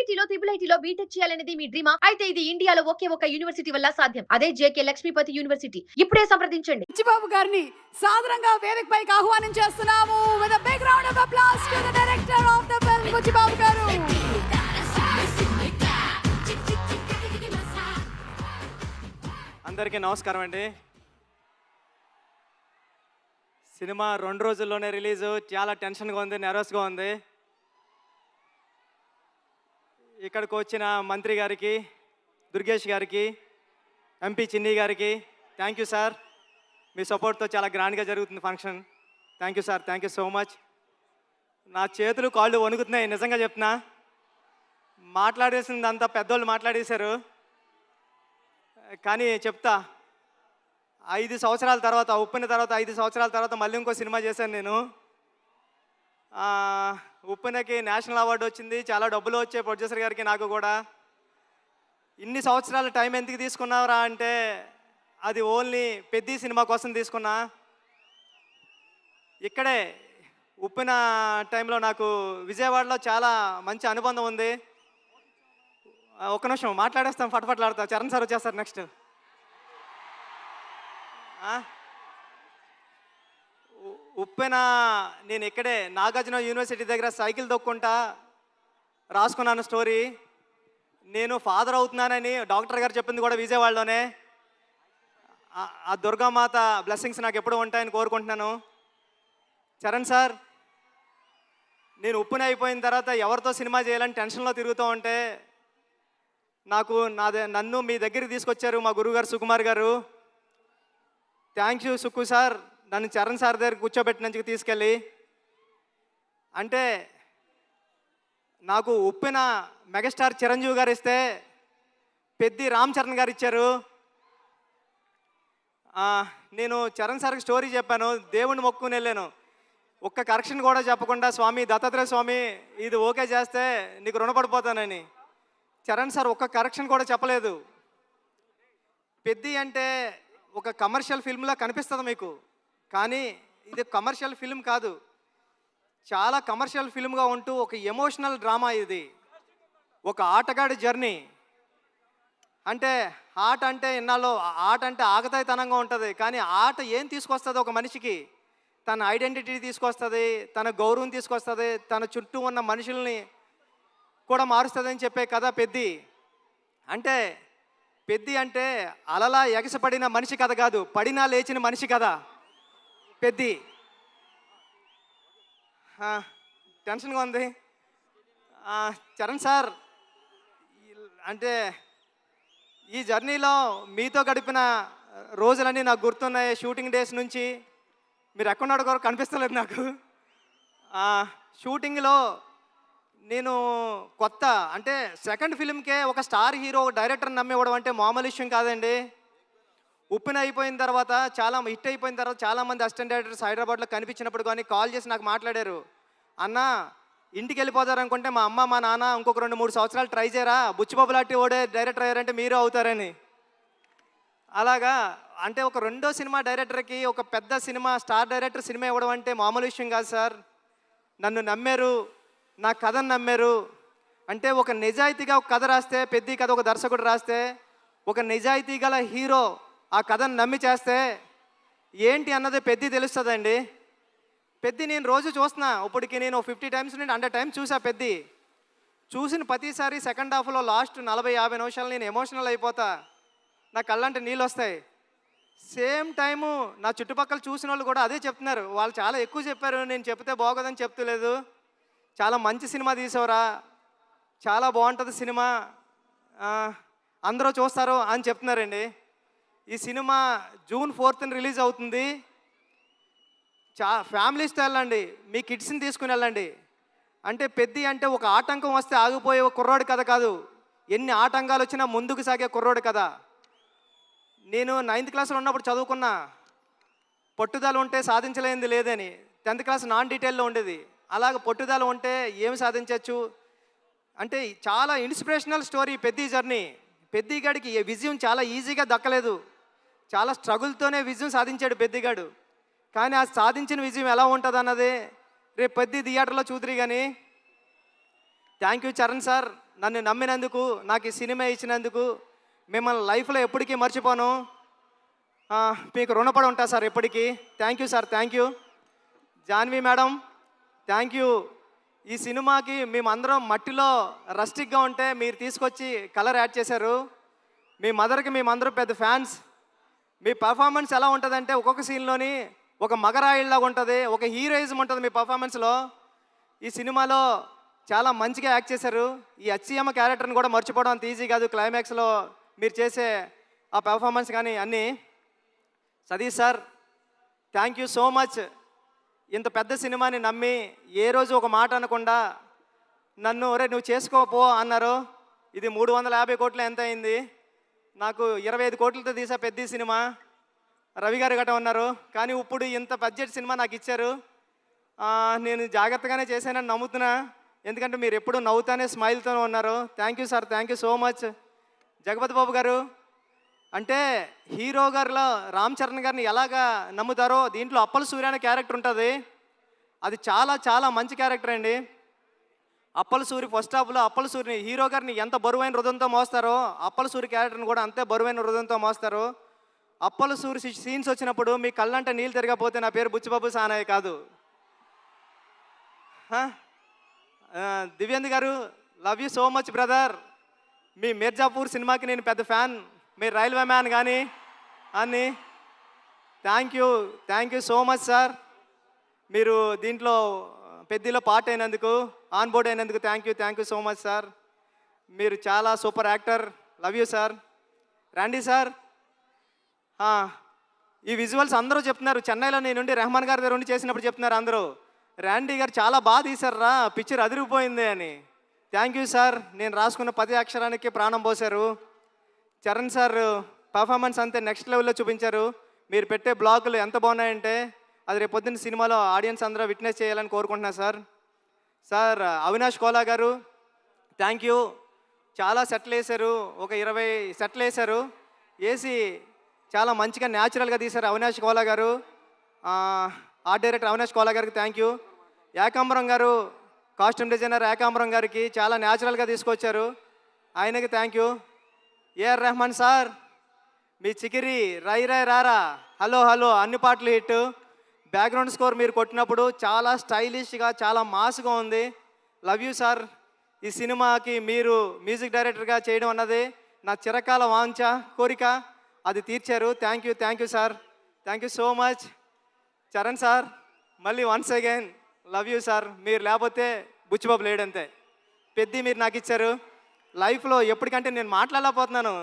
ఐఐటీలో triple ఐటీలో BTech చేయాలనేది మీ డ్రీమా? అయితే ఇది ఇండియాలో ఒకే ఒక యూనివర్సిటీ వల్ల సాధ్యం. అదే జేకే లక్ష్మీపతి యూనివర్సిటీ. ఇప్పుడే సంప్రదించండి. బుచ్చిబాబు గారిని సాదరంగా వేదికపైకి ఆహ్వానం చేస్తున్నాము. With a big round of applause to the director of the film, Buchibabu గారు. అందరికీ నమస్కారం అండి. సినిమా 2 రోజుల్లోనే రిలీజు. చాలా టెన్షన్గా ఉంది, నెర్వస్గా ఉంది. ఇక్కడికి వచ్చిన మంత్రి గారికి, దుర్గేష్ గారికి, ఎంపీ చిన్ని గారికి థ్యాంక్ యూ సార్. మీ సపోర్ట్తో చాలా గ్రాండ్గా జరుగుతుంది function. Thank you sir, thank you so much. నా చేతులు కాళ్ళు వణుకుతున్నాయి, నిజంగా చెప్తున్నా. మాట్లాడేసిందంతా పెద్దోళ్ళు మాట్లాడేశారు. కానీ చెప్తా, 5 సంవత్సరాల తర్వాత, ఉప్పిన తర్వాత 5 సంవత్సరాల తర్వాత మళ్ళీ ఇంకో సినిమా చేశాను నేను. ఉప్పినకి నేషనల్ అవార్డు వచ్చింది, చాలా డబ్బులు వచ్చాయి ప్రొడ్యూసర్ గారికి, నాకు కూడా. ఇన్ని సంవత్సరాల టైం ఎందుకు తీసుకున్నారా అంటే అది ఓన్లీ పెద్ద సినిమా కోసం తీసుకున్నా. ఇక్కడే ఉప్పిన టైంలో నాకు విజయవాడలో చాలా మంచి అనుబంధం ఉంది. ఒక్క నిమిషం మాట్లాడేస్తాం, ఫటఫట్లాడతా. చరణ్ సార్ వచ్చేస్తారు నెక్స్ట్. ఉప్పెన నేను ఇక్కడే నాగార్జున యూనివర్సిటీ దగ్గర సైకిల్ దొక్కుంటా రాసుకున్నాను స్టోరీ. నేను ఫాదర్ అవుతున్నానని డాక్టర్ గారు చెప్పింది కూడా విజయవాడలోనే. ఆ దుర్గామాత బ్లెస్సింగ్స్ నాకు ఎప్పుడూ ఉంటాయని కోరుకుంటున్నాను. చరణ్ సార్, నేను ఉప్పెన అయిపోయిన తర్వాత ఎవరితో సినిమా చేయాలని టెన్షన్లో తిరుగుతూ ఉంటే నన్ను మీ దగ్గరికి తీసుకొచ్చారు మా గురువుగారు సుకుమార్ గారు. థ్యాంక్ యూ సుక్కు సార్, నన్ను చరణ్ సార్ దగ్గర కూర్చోబెట్టినందుకు తీసుకెళ్ళి. అంటే నాకు ఉప్పిన మెగాస్టార్ చిరంజీవి గారు ఇస్తే పెద్ది రామ్ చరణ్ గారు ఇచ్చారు. నేను చరణ్ సార్కి స్టోరీ చెప్పాను, దేవుణ్ణి మొక్కుని వెళ్ళాను. ఒక్క కరెక్షన్ కూడా చెప్పకుండా, స్వామి దత్తాత్రేయ స్వామి ఇది ఓకే చేస్తే నీకు రుణపడిపోతానని. చరణ్ సార్ ఒక్క కరెక్షన్ కూడా చెప్పలేదు. పెద్ది అంటే ఒక కమర్షియల్ ఫిల్మ్లా కనిపిస్తుంది మీకు, కానీ ఇది కమర్షియల్ ఫిల్మ్ కాదు. చాలా కమర్షియల్ ఫిల్మ్గా ఉంటూ ఒక ఎమోషనల్ డ్రామా ఇది. ఒక ఆటగాడి జర్నీ. అంటే ఆట అంటే ఇన్నాళ్ళు ఆట అంటే ఆగతాయితనంగా ఉంటుంది, కానీ ఆట ఏం తీసుకొస్తుంది ఒక మనిషికి? తన ఐడెంటిటీ తీసుకొస్తుంది, తన గౌరవం తీసుకొస్తుంది, తన చుట్టూ ఉన్న మనుషుల్ని కూడా మారుస్తుంది అని చెప్పే కథ పెద్ది. అంటే పెద్ది అంటే అలలా ఎగసపడిన మనిషి కథ కాదు, పడినా లేచిన మనిషి కథ పెద్ది. టెన్షన్గా ఉంది. చరణ్ సార్, అంటే ఈ జర్నీలో మీతో గడిపిన రోజులన్నీ నాకు గుర్తున్నాయి. షూటింగ్ డేస్ నుంచి మీరు ఎక్కడున్నాడు కూడా కనిపిస్తలేదు నాకు. షూటింగ్లో నేను కొత్త, అంటే సెకండ్ ఫిల్మ్కే ఒక స్టార్ హీరో డైరెక్టర్ నమ్మివ్వడం అంటే మామూలు విషయం కాదండి. ఉప్పిన అయిపోయిన తర్వాత, చాలా హిట్ అయిపోయిన తర్వాత చాలామంది అసిస్టెంట్ డైరెక్టర్స్ హైదరాబాద్లో కనిపించినప్పుడు కానీ కాల్ చేసి నాకు మాట్లాడారు, అన్న ఇంటికి వెళ్ళిపోతారనుకుంటే మా అమ్మ మా నాన్న ఇంకొక 2-3 సంవత్సరాలు ట్రై చేయరా, బుచ్చిబాబు లాంటి ఓడే డైరెక్టర్ అయ్యారంటే మీరు అవుతారని. అలాగా అంటే ఒక రెండో సినిమా డైరెక్టర్కి ఒక పెద్ద సినిమా స్టార్ డైరెక్టర్ సినిమా ఇవ్వడం అంటే మామూలు విషయం కాదు సార్. నన్ను నమ్మారు, నా కథను నమ్మారు. అంటే ఒక నిజాయితీగా ఒక కథ రాస్తే, పెద్ద కథ ఒక దర్శకుడు రాస్తే, ఒక నిజాయితీ గల హీరో ఆ కథను నమ్మి చేస్తే ఏంటి అన్నది పెద్ద తెలుస్తుందండి. పెద్ద నేను రోజు చూస్తున్నా, ఇప్పటికి నేను 50 టైమ్స్ నుండి 100 టైమ్స్ చూసా. పెద్ద చూసిన ప్రతిసారి సెకండ్ హాఫ్లో లాస్ట్ 40-50 నిమిషాలు నేను ఎమోషనల్ అయిపోతా, నా కళ్ళంటే నీళ్ళు వస్తాయి. సేమ్ టైము నా చుట్టుపక్కల చూసిన వాళ్ళు కూడా అదే చెప్తున్నారు. వాళ్ళు చాలా ఎక్కువ చెప్పారు, నేను చెప్తే బాగోదని చెప్తలేదు. చాలా మంచి సినిమా తీసావురా, చాలా బాగుంటుంది సినిమా, అందరూ చూస్తారు అని చెప్తున్నారండి. ఈ సినిమా జూన్ 4th రిలీజ్ అవుతుంది. ఫ్యామిలీస్తో వెళ్ళండి, మీ కిడ్స్ని తీసుకుని వెళ్ళండి. అంటే పెద్ద అంటే ఒక ఆటంకం వస్తే ఆగిపోయే ఒక కుర్రోడి కథ కాదు, ఎన్ని ఆటంకాలు వచ్చినా ముందుకు సాగే కుర్రోడి కథ. నేను 9th క్లాస్లో ఉన్నప్పుడు చదువుకున్నా, పట్టుదల ఉంటే సాధించలేనిది లేదని. 10th క్లాస్ నాన్ డీటెయిల్లో ఉండేది. అలాగ పట్టుదల ఉంటే ఏమి సాధించవచ్చు అంటే చాలా ఇన్స్పిరేషనల్ స్టోరీ పెద్ద జర్నీ. పెద్దిగాడికి విజయం చాలా ఈజీగా దక్కలేదు, చాలా స్ట్రగుల్తోనే విజయం సాధించాడు పెద్దిగాడు. కానీ ఆ సాధించిన విజయం ఎలా ఉంటుంది అన్నది రేపు పెద్ద థియేటర్లో చూద్దరు. కానీ థ్యాంక్ యూ చరణ్ సార్, నన్ను నమ్మినందుకు, నాకు ఈ సినిమా ఇచ్చినందుకు మిమ్మల్ని లైఫ్లో ఎప్పటికీ మర్చిపోను. మీకు రుణపడి ఉంటా సార్ ఎప్పటికీ. Thank you sir, thank you. Janhvi madam, thank you. ఈ సినిమాకి మేమందరం మట్టిలో రస్టిక్గా ఉంటే మీరు తీసుకొచ్చి కలర్ యాడ్ చేశారు. మీ మదర్కి మేమందరం పెద్ద ఫ్యాన్స్. మీ పర్ఫార్మెన్స్ ఎలా ఉంటుందంటే ఒక్కొక్క సీన్లోని ఒక మగరాయిల్లాగా ఉంటుంది, ఒక హీరోయిజం ఉంటుంది మీ పర్ఫార్మెన్స్లో. ఈ సినిమాలో చాలా మంచిగా యాక్ట్ చేశారు. ఈ అచ్చియమ్మ క్యారెక్టర్ని కూడా మర్చిపోవడం అంత ఈజీ కాదు. క్లైమాక్స్లో మీరు చేసే ఆ పెర్ఫార్మెన్స్ కానీ అన్నీ. Satish sir, thank you so much. ఇంత పెద్ద సినిమాని నమ్మి ఏ రోజు ఒక మాట అనకుండా నన్ను ఒరే నువ్వు చేసుకోపో అన్నారు. ఇది 350 కోట్లు ఎంత అయింది, నాకు 25 కోట్లతో తీసా పెద్ద సినిమా. రవి గారు గట్ట ఉన్నారు, కానీ ఇప్పుడు ఇంత బడ్జెట్ సినిమా నాకు ఇచ్చారు. నేను జాగ్రత్తగానే చేశానని నమ్ముతున్నా, ఎందుకంటే మీరు ఎప్పుడు నవ్వుతానే స్మైల్తోనే ఉన్నారు. Thank you sir, thank you so much. Jagapathi Babu గారు, అంటే హీరో గారిలో రామ్ చరణ్ గారిని ఎలాగా నమ్ముతారో దీంట్లో అప్పల సూర్య అనే క్యారెక్టర్ ఉంటుంది. అది చాలా చాలా మంచి క్యారెక్టర్ అండి. అప్పల సూరి ఫస్ట్ హాఫ్లో అప్పల సూరిని హీరో గారిని ఎంత బరువైన హృదయంతో మోస్తారో అప్పల సూరి క్యారెక్టర్ని కూడా అంతే బరువైన హృదయంతో మోస్తారు. అప్పల సూరి సీన్స్ వచ్చినప్పుడు మీ కళ్ళంటే నీళ్ళు తిరగకపోతే నా పేరు బుచ్చిబాబు సానాయ్ కాదు. దివ్యంద్ గారు, love you so much brother. మీ మిర్జాపూర్ సినిమాకి నేను పెద్ద ఫ్యాన్. మీరు రైల్వే మ్యాన్ కానీ అని. Thank you so much sir. మీరు దీంట్లో పెద్దలో పార్ట్ అయినందుకు, ఆన్ బోర్డ్ అయినందుకు thank you so much sir. మీరు చాలా super actor. Love you sir. రండి సార్. ఈ విజువల్స్ అందరూ చెప్తున్నారు. చెన్నైలో నేను రెహమాన్ గారి దగ్గర ఉండి చేసినప్పుడు చెప్తున్నారు అందరూ, ర్యాండీ గారు చాలా బాగా తీశారా, పిక్చర్ అదిరిపోయింది అని. Thank you sir. నేను రాసుకున్న 10 అక్షరానికి ప్రాణం పోశారు. చరణ్ సార్ పర్ఫార్మెన్స్ అంతే నెక్స్ట్ లెవెల్లో చూపించారు. మీరు పెట్టే బ్లాగులు ఎంత బాగున్నాయంటే అది రేపు పొద్దున్న సినిమాలో ఆడియన్స్ అందరూ విట్నెస్ చేయాలని కోరుకుంటున్నా సార్. సార్ అవినాష్ కోలా గారు, థ్యాంక్ యూ. చాలా సెట్లు వేశారు, ఒక 20 సెట్లు వేశారు. వేసి చాలా మంచిగా న్యాచురల్గా తీశారు అవినాష్ కోలా గారు. ఆర్ట్ డైరెక్టర్ అవినాష్ కోలా గారికి థ్యాంక్ యూ. ఏకాంబరం గారు, కాస్ట్యూమ్ డిజైనర్ ఏకాంబరం గారికి చాలా న్యాచురల్గా తీసుకొచ్చారు, ఆయనకి thank you. AR Rahman sir, మీ చికిరి రై రై రారా హలో హలో అన్ని పాటలు హిట్. బ్యాక్గ్రౌండ్ స్కోర్ మీరు కొట్టినప్పుడు చాలా స్టైలిష్గా చాలా మాస్గా ఉంది. Love you sir. ఈ సినిమాకి మీరు మ్యూజిక్ డైరెక్టర్గా చేయడం అన్నది నా చిరకాల వాంఛ కోరిక, అది తీర్చారు. Thank you sir. Thank you so much. Charan sir, మళ్ళీ once again love you sir. మీరు లేకపోతే బుచ్చిబాబు లేడంతే. పెద్ద మీరు నాకు ఇచ్చారు. లైఫ్లో ఎప్పటికంటే నేను మాట్లాడలేకపోతున్నాను,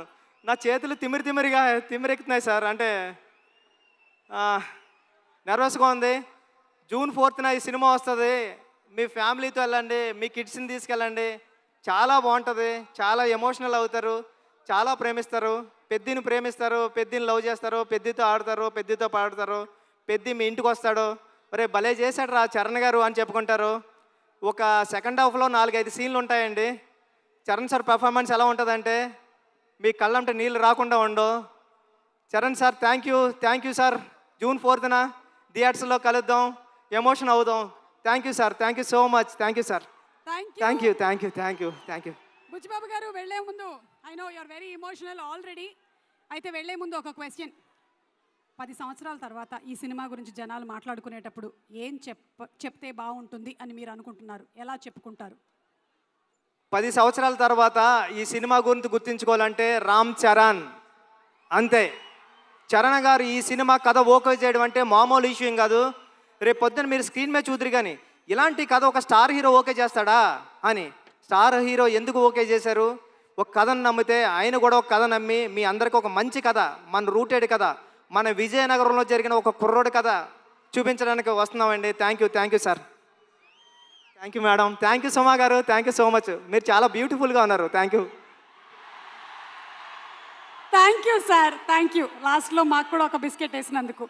నా చేతులు తిమ్మిరెక్కుతున్నాయి సార్. అంటే నర్వస్గా ఉంది. జూన్ 4న ఈ సినిమా వస్తుంది. మీ ఫ్యామిలీతో వెళ్ళండి, మీ కిడ్స్ని తీసుకెళ్ళండి, చాలా బాగుంటుంది. చాలా ఎమోషనల్ అవుతారు, చాలా ప్రేమిస్తారు. పెద్దిని ప్రేమిస్తారు, పెద్దిని లవ్ చేస్తారు, పెద్దితో ఆడతారు, పెద్దితో పాడతారు. పెద్ది మీ ఇంటికి వస్తాడు, ఒరే భలే చేశాడు రా చరణ్ గారు అని చెప్పుకుంటారు. ఒక సెకండ్ హాఫ్లో 4-5 సీన్లు ఉంటాయండి. చరణ్ సార్ పర్ఫార్మెన్స్ ఎలా ఉంటుందంటే మీ కళ్ళంటే నీళ్ళు రాకుండా ఉండవు. Charan sir thank you sir. June 4న థియేటర్స్లో కలుద్దాం, ఎమోషన్ అవుదాం. Thank you sir. Thank you so much. Thank you sir. Thank you. Buchibabu గారు వెళ్లే ముందు, I know you are very emotional already. అయితే వెళ్లే ముందు ఒక క్వశ్చన్. 10 సంవత్సరాల తర్వాత ఈ సినిమా గురించి జనాలు మాట్లాడుకునేటప్పుడు ఏం చెప్తే బాగుంటుంది అని మీరు అనుకుంటున్నారు? ఎలా చెప్పుకుంటారు? 10 సంవత్సరాల తర్వాత ఈ సినిమా గురించి గుర్తించుకోవాలంటే రామ్ చరణ్ అంతే. చరణ్ గారు ఈ సినిమా కథ ఓకే చేయడం అంటే మామూలు ఇష్యూ కాదు. రేపు పొద్దున్న మీరు స్క్రీన్ మీద చూద్దరు కానీ ఇలాంటి కథ ఒక స్టార్ హీరో ఓకే చేస్తాడా అని. స్టార్ హీరో ఎందుకు ఓకే చేశారు? ఒక కథను నమ్మితే ఆయన కూడా ఒక కథ నమ్మి మీ అందరికీ ఒక మంచి కథ, మన రూటెడ్ కథ, మన విజయనగరంలో జరిగిన ఒక కుర్రోడి కథ చూపించడానికి వస్తున్నామండి. Thank you sir. Thank you madam. Thank you Suma గారు. Thank you so much. మీరు చాలా బ్యూటిఫుల్గా ఉన్నారు. Thank you sir. Thank you. లాస్ట్లో మాకు కూడా ఒక బిస్కెట్ వేసినందుకు.